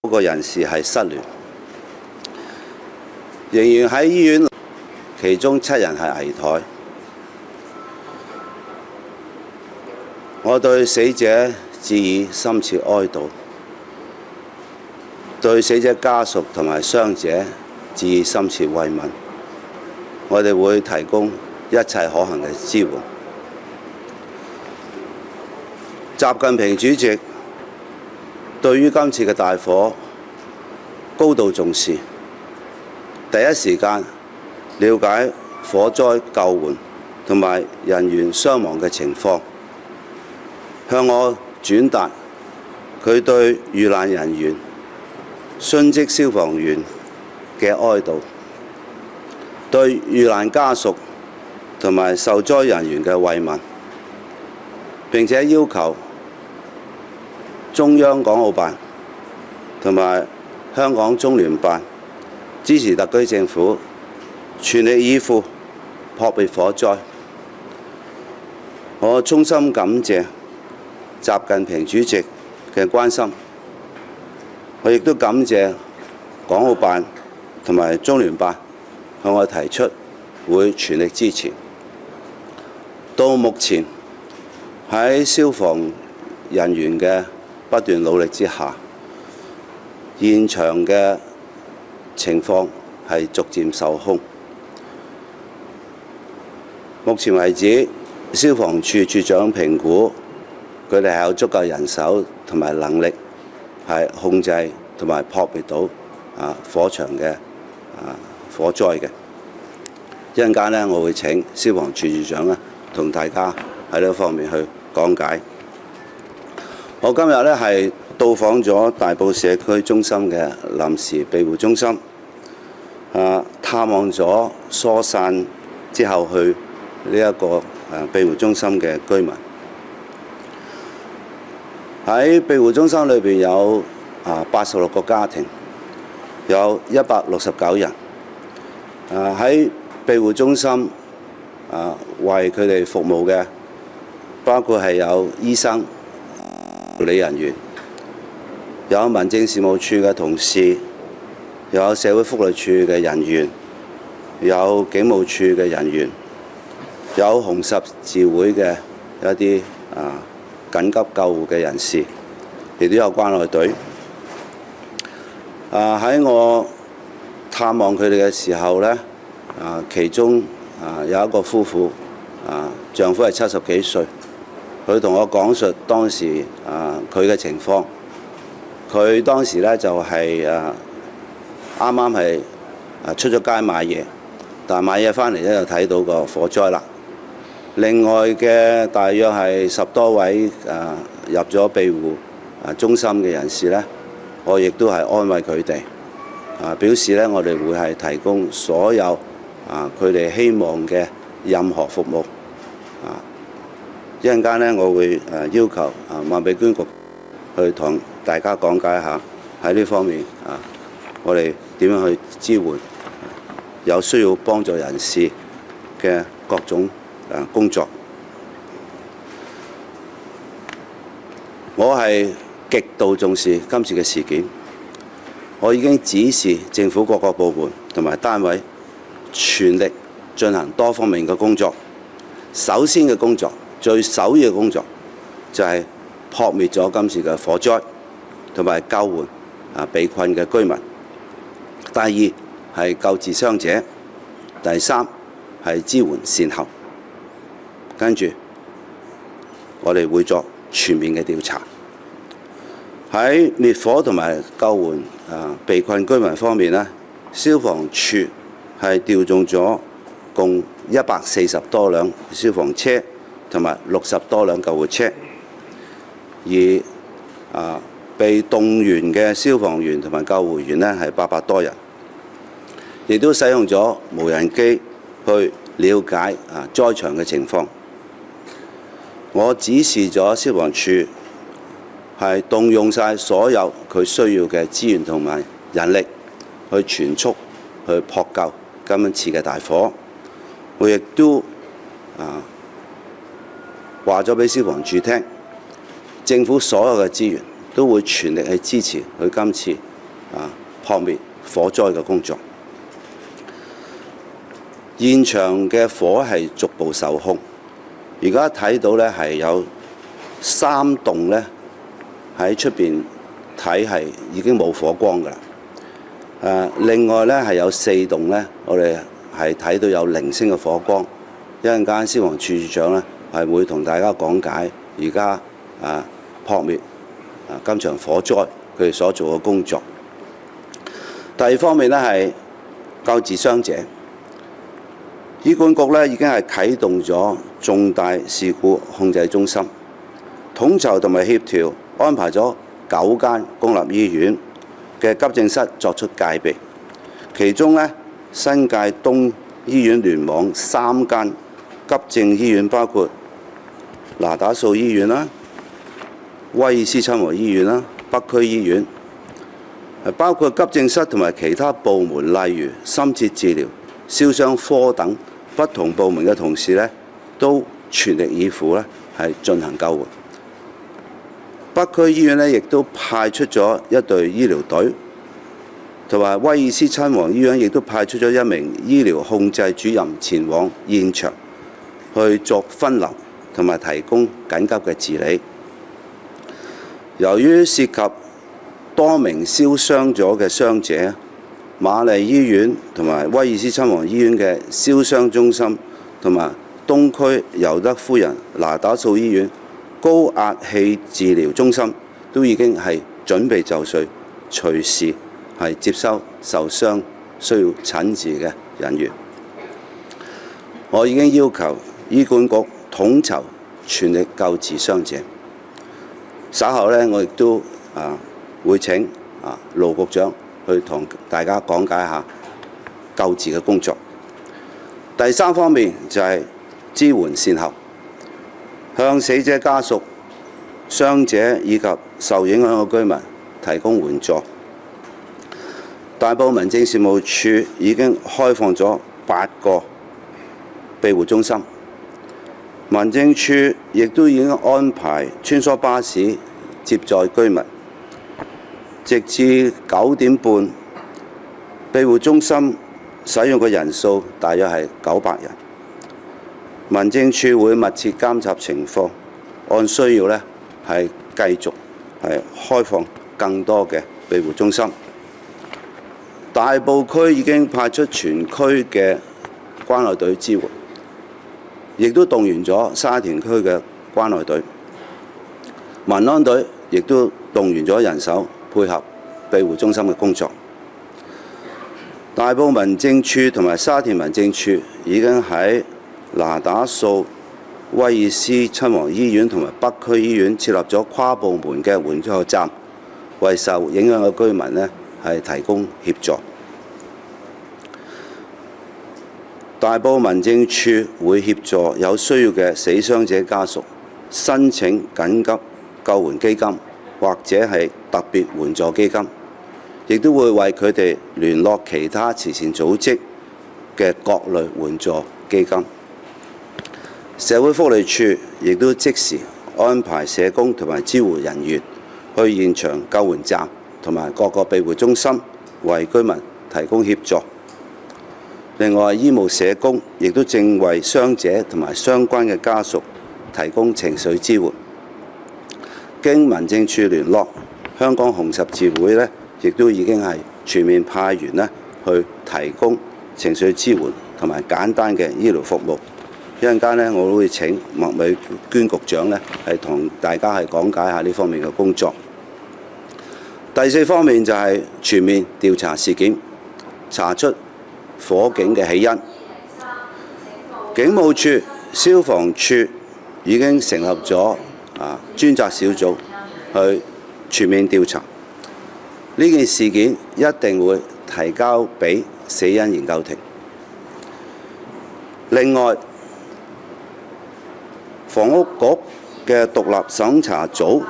個人士係失聯，仍然喺醫院，其中7人係危殆。我對死者致以深切哀悼，對死者家屬同埋傷者致以深切慰問。我哋會提供一切可行嘅支援。習近平主席對於今次嘅大火高度重視，第一時間了解火災救援同埋人員傷亡嘅情況，向我轉達佢對遇難人員、殉職消防員嘅哀悼，對遇難家屬同埋受災人員嘅慰問，並且要求中央港澳辦同埋香港中聯辦支持特區政府全力以赴撲滅火災。我衷心感謝習近平主席嘅關心，我亦都感謝港澳辦同埋中聯辦向我提出會全力支持。到目前喺消防人員嘅不斷努力之下，現場嘅情況係逐漸受控。目前為止，消防處處長評估佢哋係有足夠人手同埋能力係控制同埋撲滅到火場嘅火災嘅。一陣間呢，我會請消防處處長呢同大家喺呢方面去講解。我今日呢係到訪咗大埔社區中心嘅臨時庇護中心，探望咗疏散之後去呢一個庇護中心嘅居民。喺庇護中心裏邊有86個家庭，有169人。喺庇護中心為佢哋服務嘅，包括係有醫生、護理人員，有民政事務處嘅同事，有社會福利處嘅人員，有警務處嘅人員，有紅十字會嘅一啲緊急救護嘅人士，亦都有關愛隊。喺我探望佢哋嘅時候呢，其中有一個夫婦，丈夫係70幾歲，佢同我講述當時佢嘅情況。佢當時呢就係啱啱係出咗街買嘢，但係買嘢返嚟呢就睇到個火災啦。另外嘅大約係10多位入咗庇護中心嘅人士呢，我亦都係安慰佢哋，表示呢我哋會係提供所有佢哋希望嘅任何服務。一陣間呢，我會要求萬庇捐局去同大家講解下喺呢方面我哋點樣去支援有需要幫助人士嘅各種工作。我係極度重視今次嘅事件，我已經指示政府各個部門同埋單位全力進行多方面嘅工作。首先嘅工作，最首要嘅工作就係撲滅咗今次嘅火災，同埋救援被困嘅居民。第二係救治傷者，第三係支援善後。跟住我哋會作全面嘅調查。喺滅火同埋救援被困居民方面呢，消防處係調動咗共140多輛消防車同埋60多輛救護車，而被動員嘅消防員同埋救護員呢係800多人，亦都使用咗無人機去了解災場嘅情況。我指示咗消防處係動用晒所有佢需要嘅資源同埋人力，去全速去撲救今次嘅大火。我亦都話咗俾消防處聽，政府所有嘅資源都會全力去支持佢今次撲滅火災嘅工作。現場嘅火係逐步受控，而家睇到呢係有3棟呢喺出邊睇係已經冇火光㗎啦。另外呢係有4棟呢，我哋係睇到有零星嘅火光。一陣間消防處處長呢係會同大家講解而家撲滅今場火災佢哋所做嘅工作。第二方面呢係救治傷者。醫管局呢已經係啟動咗重大事故控制中心，統籌同埋協調安排咗9間公立醫院嘅急症室作出戒備，其中呢，新界東醫院聯網3間急症醫院，包括那打素醫院啦、威爾斯親王醫院啦、北區醫院，包括急症室同埋其他部門，例如深切治療、燒傷科等不同部門嘅同事呢，都全力以赴呢係進行救援。北區醫院呢亦都派出咗一隊醫療隊，同埋威爾斯親王醫院亦都派出咗1名醫療控制主任前往現場去作分流同埋提供緊急嘅治理。由於涉及多名燒傷咗嘅傷者，瑪麗醫院同埋威爾斯親王醫院嘅燒傷中心同埋東區尤德夫人那打素醫院高壓氣治療中心都已經係準備就緒，隨時係接收受傷需要診治嘅人員。我已經要求醫管局統籌全力救治傷者。稍後呢，我亦都會請盧局長去同大家講解下救治嘅工作。第3方面就係支援善後，向死者家屬、傷者以及受影響嘅居民提供援助。大埔民政事務處已經開放咗8個庇護中心，民政處亦都已經安排穿梭巴士接載居民。直至9點半，庇護中心使用嘅人數大約係900人。民政處會密切監察情況，按需要呢係繼續係開放更多嘅庇護中心。大埔區已經派出全區嘅關愛隊支援，亦都動員咗沙田區嘅關愛隊、民安隊，亦都動員咗人手配合庇護中心嘅工作。大埔民政處同埋沙田民政處已經喺那打素、威爾斯親王醫院同埋北區醫院設立咗跨部門嘅援助站，為受影響嘅居民呢係提供協助。大埔民政處會協助有需要嘅死傷者家屬申請緊急救援基金或者係特別援助基金，亦都會為佢哋聯絡其他慈善組織嘅各類援助基金。社會福利署亦都即時安排社工同埋支援人員去現場救援站同埋各個庇護中心為居民提供協助。另外，醫務社工亦都正為傷者同埋相關嘅家屬提供情緒支援。經民政處聯絡，香港紅十字會呢亦都已經係全面派員呢去提供情緒支援同埋簡單嘅醫療服務。一陣間呢，我都會請麥美娟局長呢係同大家係講解下呢方面嘅工作。第4方面就係全面調查事件，查出火警嘅起因。警務處、消防處已經成立咗專責小組去全面調查呢件事件，一定會提交俾死因研究庭。另外，房屋局嘅獨立審查組